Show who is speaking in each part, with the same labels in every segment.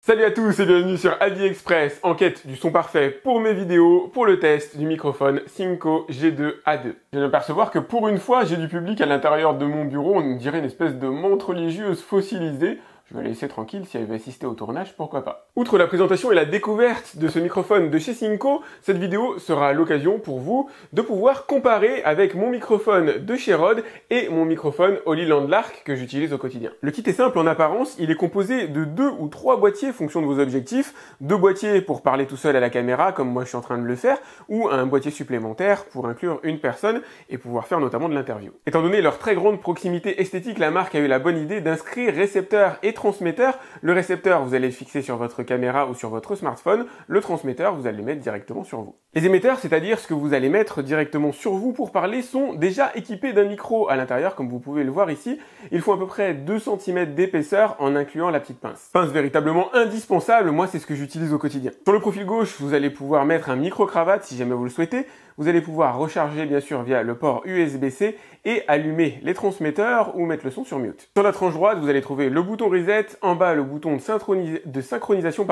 Speaker 1: Salut à tous et bienvenue sur AliExpress en quête du son parfait pour mes vidéos, pour le test du microphone Synco G2A2. Je viens de percevoir que pour une fois j'ai du public à l'intérieur de mon bureau, on dirait une espèce de montre religieuse fossilisée. Je vais la laisser tranquille, si elle veut assister au tournage, pourquoi pas. Outre la présentation et la découverte de ce microphone de chez Synco, cette vidéo sera l'occasion pour vous de pouvoir comparer avec mon microphone de chez Rode et mon microphone Holy Landmark que j'utilise au quotidien. Le kit est simple en apparence, il est composé de 2 ou 3 boîtiers fonction de vos objectifs, 2 boîtiers pour parler tout seul à la caméra comme moi je suis en train de le faire, ou un boîtier supplémentaire pour inclure une personne et pouvoir faire notamment de l'interview. Étant donné leur très grande proximité esthétique, la marque a eu la bonne idée d'inscrire récepteur et transmetteur. Le récepteur, vous allez le fixer sur votre caméra ou sur votre smartphone. Le transmetteur, vous allez le mettre directement sur vous. Les émetteurs, c'est-à-dire ce que vous allez mettre directement sur vous pour parler, sont déjà équipés d'un micro à l'intérieur, comme vous pouvez le voir ici. Ils font à peu près 2 cm d'épaisseur en incluant la petite pince. Pince véritablement indispensable, moi c'est ce que j'utilise au quotidien. Sur le profil gauche, vous allez pouvoir mettre un micro-cravate si jamais vous le souhaitez. Vous allez pouvoir recharger bien sûr via le port USB-C et allumer les transmetteurs ou mettre le son sur mute. Sur la tranche droite, vous allez trouver le bouton reset, en bas le bouton de synchronisation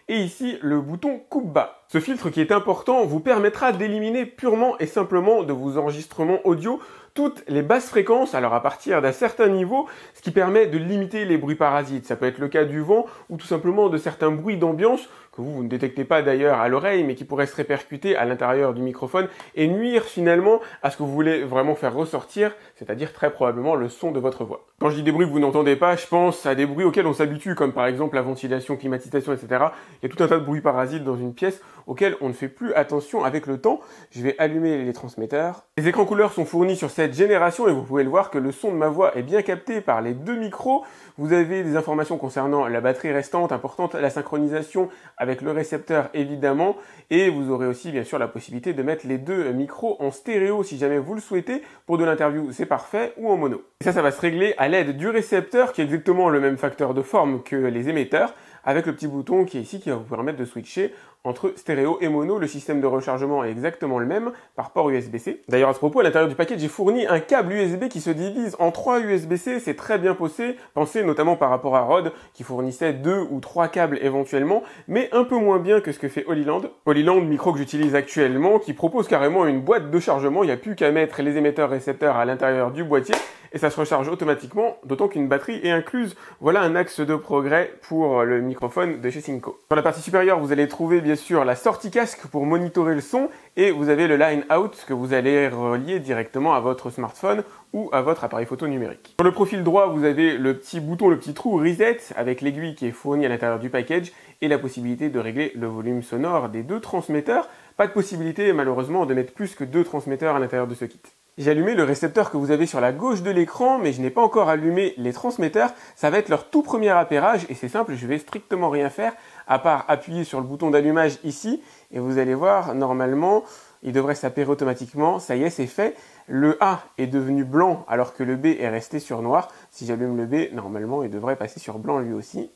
Speaker 1: et ici le bouton coupe bas. Ce filtre qui est important vous permettra d'éliminer purement et simplement de vos enregistrements audio toutes les basses fréquences, alors à partir d'un certain niveau, ce qui permet de limiter les bruits parasites. Ça peut être le cas du vent ou tout simplement de certains bruits d'ambiance que vous ne détectez pas d'ailleurs à l'oreille, mais qui pourraient se répercuter à l'intérieur du microphone et nuire finalement à ce que vous voulez vraiment faire ressortir, c'est-à-dire très probablement le son de votre voix. Quand je dis des bruits que vous n'entendez pas, je pense à des bruits auxquels on s'habitue, comme par exemple la ventilation, climatisation, etc. Il y a tout un tas de bruits parasites dans une pièce auxquels on ne fait plus attention avec le temps. Je vais allumer les transmetteurs. Les écrans couleurs sont fournis sur cette génération et vous pouvez le voir que le son de ma voix est bien capté par les 2 micros. Vous avez des informations concernant la batterie restante, importante, la synchronisation avec le récepteur évidemment, et vous aurez aussi bien sûr la possibilité de mettre les 2 micros en stéréo si jamais vous le souhaitez. Pour de l'interview, c'est parfait, ou en mono. Et ça va se régler à l'aide du récepteur qui est exactement le même facteur de forme que les émetteurs, avec le petit bouton qui est ici qui va vous permettre de switcher entre stéréo et mono. Le système de rechargement est exactement le même par port USB-C. D'ailleurs à ce propos, à l'intérieur du paquet, j'ai fourni un câble USB qui se divise en 3 USB-C. C'est très bien pensé notamment par rapport à Rode qui fournissait 2 ou 3 câbles éventuellement, mais un peu moins bien que ce que fait Holy Land. Holy Land, micro que j'utilise actuellement, qui propose carrément une boîte de chargement. Il n'y a plus qu'à mettre les émetteurs récepteurs à l'intérieur du boîtier et ça se recharge automatiquement, d'autant qu'une batterie est incluse. Voilà un axe de progrès pour le microphone de chez Synco. Sur la partie supérieure, vous allez trouver bien sûr la sortie casque pour monitorer le son et vous avez le line out que vous allez relier directement à votre smartphone ou à votre appareil photo numérique. Sur le profil droit, vous avez le petit bouton, le petit trou reset avec l'aiguille qui est fournie à l'intérieur du package et la possibilité de régler le volume sonore des 2 transmetteurs. Pas de possibilité malheureusement de mettre plus que 2 transmetteurs à l'intérieur de ce kit. J'ai allumé le récepteur que vous avez sur la gauche de l'écran, mais je n'ai pas encore allumé les transmetteurs. Ça va être leur tout premier appairage et c'est simple, je vais strictement rien faire à part appuyer sur le bouton d'allumage ici et vous allez voir, normalement, il devrait s'appairer automatiquement. Ça y est, c'est fait. Le A est devenu blanc alors que le B est resté sur noir. Si j'allume le B, normalement, il devrait passer sur blanc lui aussi.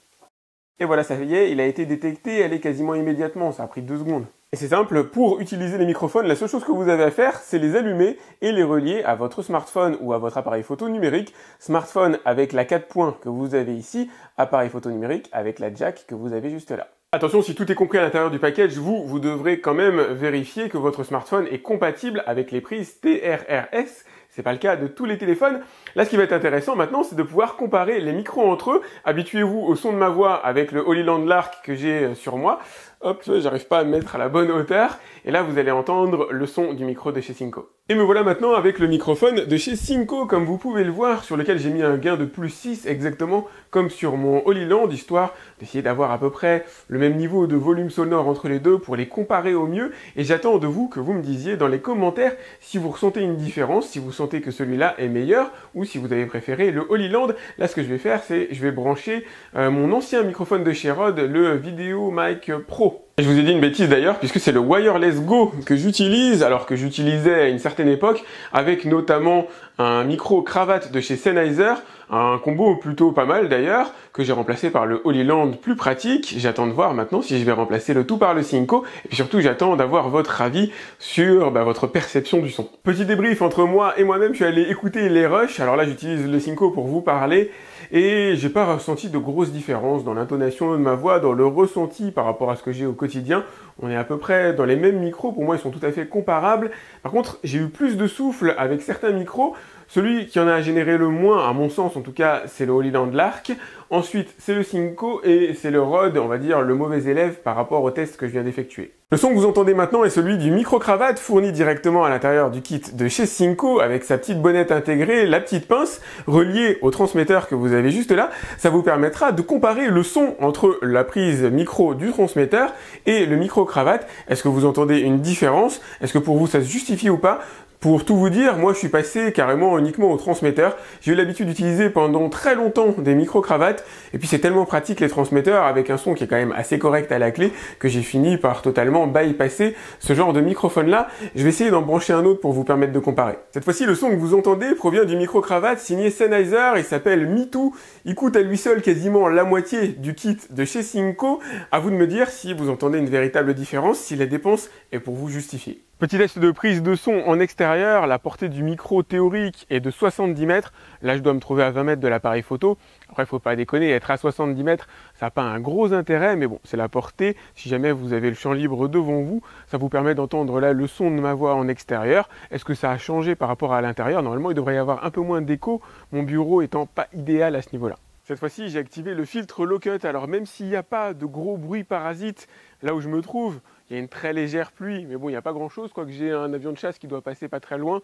Speaker 1: Et voilà, ça y est, il a été détecté, elle est quasiment immédiatement, ça a pris 2 secondes. Et c'est simple, pour utiliser les microphones, la seule chose que vous avez à faire, c'est les allumer et les relier à votre smartphone ou à votre appareil photo numérique. Smartphone avec la 4 points que vous avez ici, appareil photo numérique avec la jack que vous avez juste là. Attention, si tout est compris à l'intérieur du package, vous devrez quand même vérifier que votre smartphone est compatible avec les prises TRRS. C'est pas le cas de tous les téléphones. Là, ce qui va être intéressant maintenant, c'est de pouvoir comparer les micros entre eux. Habituez-vous au son de ma voix avec le Holy Landmark que j'ai sur moi. Hop, j'arrive pas à me mettre à la bonne hauteur. Et là, vous allez entendre le son du micro de chez Synco. Et me voilà maintenant avec le microphone de chez Synco, comme vous pouvez le voir, sur lequel j'ai mis un gain de plus 6 exactement comme sur mon Holy Land, histoire d'essayer d'avoir à peu près le même niveau de volume sonore entre les deux pour les comparer au mieux. Et j'attends de vous que vous me disiez dans les commentaires si vous ressentez une différence, si vous sentez que celui-là est meilleur ou si vous avez préféré le Holy Land. Là, ce que je vais faire, c'est je vais brancher mon ancien microphone de chez Rode, le VideoMic Pro. Je vous ai dit une bêtise d'ailleurs, puisque c'est le Wireless Go que j'utilise, alors que j'utilisais à une certaine époque, avec notamment un micro cravate de chez Sennheiser, un combo plutôt pas mal d'ailleurs, que j'ai remplacé par le Holy Land plus pratique. J'attends de voir maintenant si je vais remplacer le tout par le Synco, et puis surtout j'attends d'avoir votre avis sur votre perception du son. Petit débrief entre moi et moi-même, je suis allé écouter les rushs, alors là j'utilise le Synco pour vous parler, et j'ai pas ressenti de grosses différences dans l'intonation de ma voix, dans le ressenti par rapport à ce que j'ai au quotidien. On est à peu près dans les mêmes micros, pour moi ils sont tout à fait comparables. Par contre, j'ai eu plus de souffle avec certains micros. Celui qui en a généré le moins, à mon sens en tout cas, c'est le Holyland Lark. Ensuite, c'est le Synco et c'est le Rode, on va dire, le mauvais élève par rapport au test que je viens d'effectuer. Le son que vous entendez maintenant est celui du micro-cravate fourni directement à l'intérieur du kit de chez Synco avec sa petite bonnette intégrée, la petite pince reliée au transmetteur que vous avez juste là. Ça vous permettra de comparer le son entre la prise micro du transmetteur et le micro-cravate. Est-ce que vous entendez une différence? Est-ce que pour vous ça se justifie ou pas? Pour tout vous dire, moi je suis passé carrément uniquement au transmetteur. J'ai eu l'habitude d'utiliser pendant très longtemps des micro-cravates et puis c'est tellement pratique les transmetteurs avec un son qui est quand même assez correct à la clé que j'ai fini par totalement bypasser ce genre de microphone là. Je vais essayer d'en brancher un autre pour vous permettre de comparer. Cette fois-ci, le son que vous entendez provient du micro-cravate signé Sennheiser, il s'appelle MeToo. Il coûte à lui seul quasiment la moitié du kit de chez Synco. À vous de me dire si vous entendez une véritable différence, si la dépense est pour vous justifiée. Petit test de prise de son en extérieur, la portée du micro théorique est de 70 mètres. Là, je dois me trouver à 20 mètres de l'appareil photo. Après, il faut pas déconner, être à 70 mètres, ça n'a pas un gros intérêt, mais bon, c'est la portée. Si jamais vous avez le champ libre devant vous, ça vous permet d'entendre là le son de ma voix en extérieur. Est-ce que ça a changé par rapport à l'intérieur? Normalement, il devrait y avoir un peu moins d'écho, mon bureau étant pas idéal à ce niveau-là. Cette fois-ci, j'ai activé le filtre low cut. Alors même s'il n'y a pas de gros bruit parasite là où je me trouve, il y a une très légère pluie, mais bon, il n'y a pas grand-chose, quoique j'ai un avion de chasse qui doit passer pas très loin.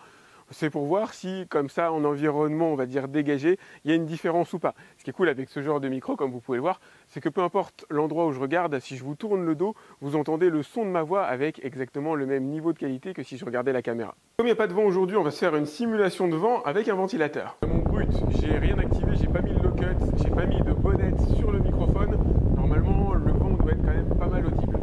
Speaker 1: C'est pour voir si, comme ça, en environnement, on va dire dégagé, il y a une différence ou pas. Ce qui est cool avec ce genre de micro, comme vous pouvez le voir, c'est que peu importe l'endroit où je regarde, si je vous tourne le dos, vous entendez le son de ma voix avec exactement le même niveau de qualité que si je regardais la caméra. Comme il n'y a pas de vent aujourd'hui, on va se faire une simulation de vent avec un ventilateur. Mon brut, j'ai rien activé, j'ai pas mis le low cut, j'ai pas mis de bonnette sur le microphone. Normalement, le vent doit être quand même pas mal audible.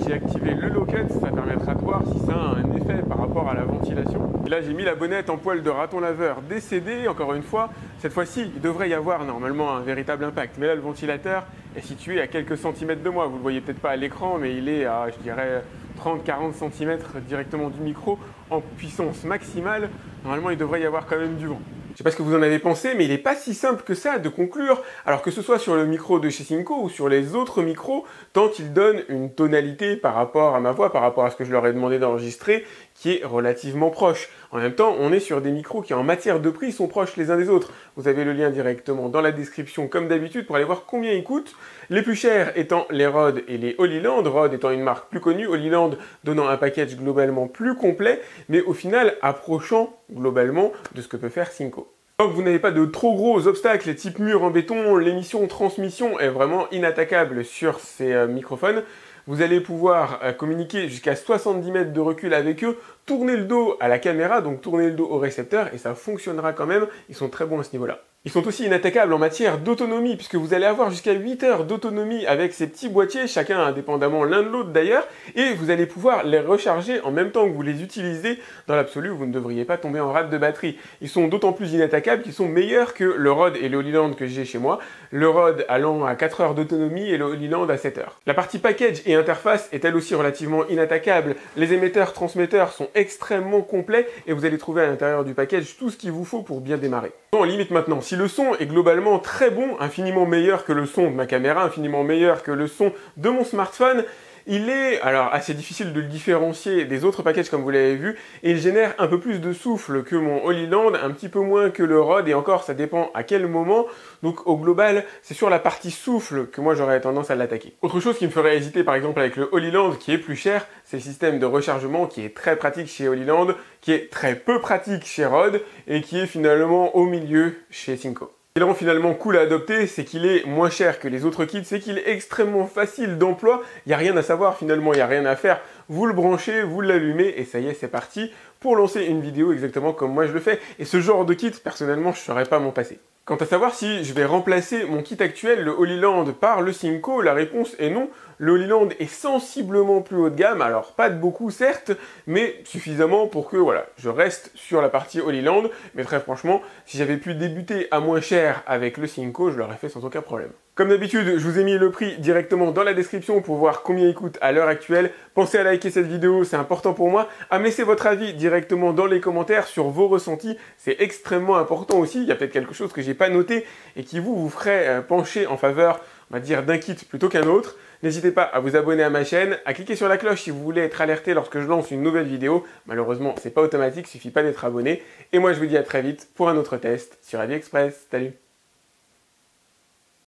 Speaker 1: J'ai activé le low cut, ça permettra de voir si ça a un effet par rapport à la ventilation. Et là, j'ai mis la bonnette en poil de raton laveur décédé. Encore une fois, cette fois-ci, il devrait y avoir normalement un véritable impact. Mais là, le ventilateur est situé à quelques centimètres de moi. Vous le voyez peut-être pas à l'écran, mais il est à, je dirais, 30-40 cm directement du micro en puissance maximale. Normalement, il devrait y avoir quand même du vent. Je sais pas ce que vous en avez pensé, mais il n'est pas si simple que ça de conclure, alors que ce soit sur le micro de chez Synco ou sur les autres micros, tant qu'ils donnent une tonalité par rapport à ma voix, par rapport à ce que je leur ai demandé d'enregistrer, qui est relativement proche. En même temps, on est sur des micros qui, en matière de prix, sont proches les uns des autres. Vous avez le lien directement dans la description, comme d'habitude, pour aller voir combien ils coûtent. Les plus chers étant les Rode et les Holyland. Rode étant une marque plus connue, Holyland donnant un package globalement plus complet, mais au final approchant globalement de ce que peut faire Synco. Tant que vous n'avez pas de trop gros obstacles type mur en béton, l'émission transmission est vraiment inattaquable sur ces microphones. Vous allez pouvoir communiquer jusqu'à 70 mètres de recul avec eux, tourner le dos à la caméra, donc tourner le dos au récepteur, et ça fonctionnera quand même, ils sont très bons à ce niveau-là. Ils sont aussi inattaquables en matière d'autonomie, puisque vous allez avoir jusqu'à 8 heures d'autonomie avec ces petits boîtiers, chacun indépendamment l'un de l'autre d'ailleurs, et vous allez pouvoir les recharger en même temps que vous les utilisez. Dans l'absolu, vous ne devriez pas tomber en rate de batterie. Ils sont d'autant plus inattaquables qu'ils sont meilleurs que le Rode et le Holyland que j'ai chez moi, le Rode allant à 4 heures d'autonomie et le Holyland à 7 heures. La partie package et interface est elle aussi relativement inattaquable. Les émetteurs-transmetteurs sont extrêmement complets et vous allez trouver à l'intérieur du package tout ce qu'il vous faut pour bien démarrer. En limite maintenant, si le son est globalement très bon, infiniment meilleur que le son de ma caméra, infiniment meilleur que le son de mon smartphone, il est alors assez difficile de le différencier des autres packages comme vous l'avez vu, et il génère un peu plus de souffle que mon Holyland, un petit peu moins que le Rode, et encore ça dépend à quel moment. Donc au global, c'est sur la partie souffle que moi j'aurais tendance à l'attaquer. Autre chose qui me ferait hésiter par exemple avec le Holyland qui est plus cher, c'est le système de rechargement qui est très pratique chez Holyland, qui est très peu pratique chez Rode, et qui est finalement au milieu chez Synco. Ce qui le rend finalement cool à adopter, c'est qu'il est moins cher que les autres kits, c'est qu'il est extrêmement facile d'emploi, il n'y a rien à savoir finalement, il n'y a rien à faire. Vous le branchez, vous l'allumez et ça y est, c'est parti pour lancer une vidéo exactement comme moi je le fais. Et ce genre de kit, personnellement, je ne saurais pas m'en passer. Quant à savoir si je vais remplacer mon kit actuel, le Holyland, par le Synco, la réponse est non. Le Holyland est sensiblement plus haut de gamme, alors pas de beaucoup certes, mais suffisamment pour que voilà, je reste sur la partie Holyland. Mais très franchement, si j'avais pu débuter à moins cher avec le Synco, je l'aurais fait sans aucun problème. Comme d'habitude, je vous ai mis le prix directement dans la description pour voir combien il coûte à l'heure actuelle. Pensez à liker cette vidéo, c'est important pour moi. À me laisser votre avis directement dans les commentaires sur vos ressentis, c'est extrêmement important aussi. Il y a peut-être quelque chose que j'ai pas noté et qui vous ferait pencher en faveur, on va dire, d'un kit plutôt qu'un autre. N'hésitez pas à vous abonner à ma chaîne, à cliquer sur la cloche si vous voulez être alerté lorsque je lance une nouvelle vidéo. Malheureusement, c'est pas automatique, il suffit pas d'être abonné. Et moi, je vous dis à très vite pour un autre test sur AliExpress. Salut!